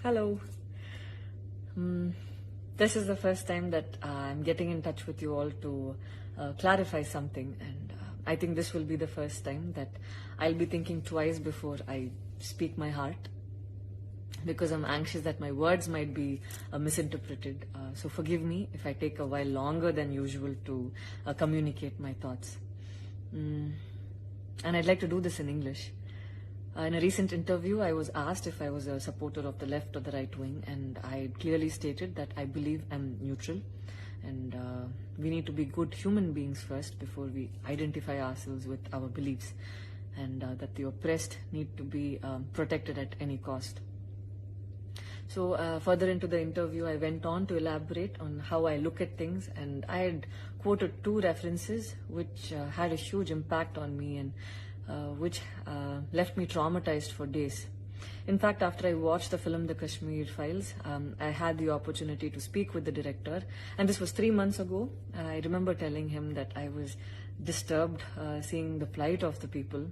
Hello. This is the first time that I'm getting in touch with you all to clarify something, and I think this will be the first time that I'll be thinking twice before I speak my heart, because I'm anxious that my words might be misinterpreted. So forgive me if I take a while longer than usual to communicate my thoughts. And I'd like to do this in English. In a recent interview, I was asked if I was a supporter of the left or the right wing, and I clearly stated that I believe I'm neutral, and we need to be good human beings first before we identify ourselves with our beliefs, and that the oppressed need to be protected at any cost. So further into the interview, I went on to elaborate on how I look at things, and I had quoted two references which had a huge impact on me, and which left me traumatized for days. In fact, after I watched the film The Kashmir Files, I had the opportunity to speak with the director, and this was 3 months ago. I remember telling him that I was disturbed seeing the plight of the people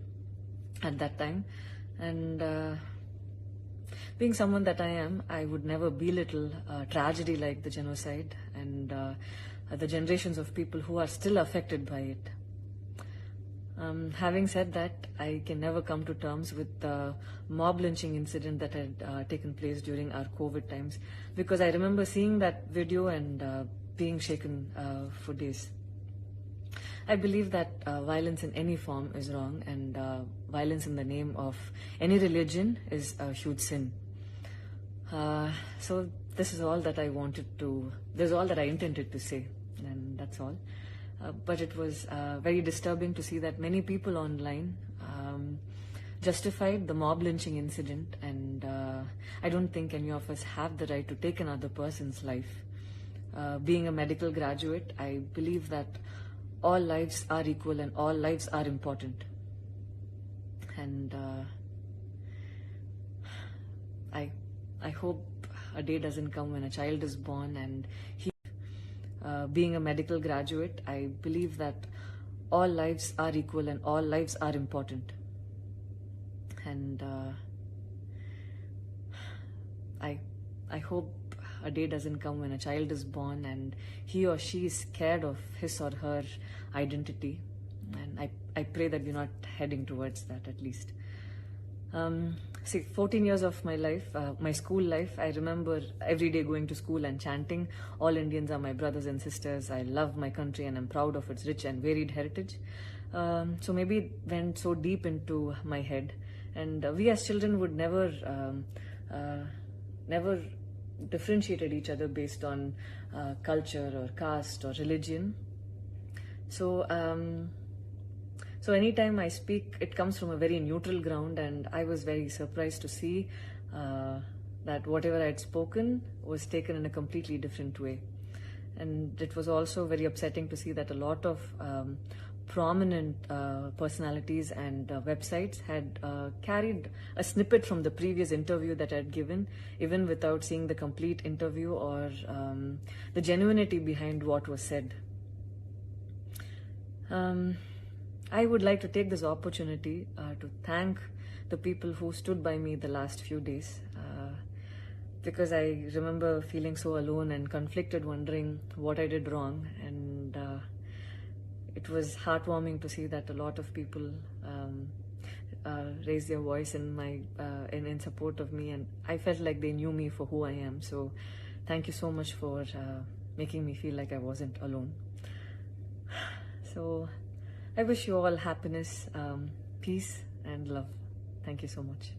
at that time, and being someone that I am, I would never belittle tragedy like the genocide and the generations of people who are still affected by it. Having said that, I can never come to terms with the mob lynching incident that had taken place during our COVID times, because I remember seeing that video and being shaken for days. I believe that violence in any form is wrong, and violence in the name of any religion is a huge sin. So this is all that I intended to say, and that's all. But it was very disturbing to see that many people online justified the mob lynching incident, and I don't think any of us have the right to take another person's life. Being a medical graduate, I believe that all lives are equal and all lives are important. And I hope a day doesn't come when a child is born and being a medical graduate, I believe that all lives are equal and all lives are important. And I hope a day doesn't come when a child is born and he or she is scared of his or her identity. And I pray that we're not heading towards that, at least. 14 years of my life, my school life, I remember every day going to school and chanting, "All Indians are my brothers and sisters. I love my country and I'm proud of its rich and varied heritage." So maybe it went so deep into my head, and we as children would never differentiated each other based on culture or caste or religion. So anytime I speak, it comes from a very neutral ground, and I was very surprised to see that whatever I had spoken was taken in a completely different way. And it was also very upsetting to see that a lot of prominent personalities and websites had carried a snippet from the previous interview that I had given, even without seeing the complete interview or the genuinity behind what was said. I would like to take this opportunity to thank the people who stood by me the last few days, because I remember feeling so alone and conflicted, wondering what I did wrong, and it was heartwarming to see that a lot of people raised their voice in support of me, and I felt like they knew me for who I am. So thank you so much for making me feel like I wasn't alone. So I wish you all happiness, peace, and love. Thank you so much.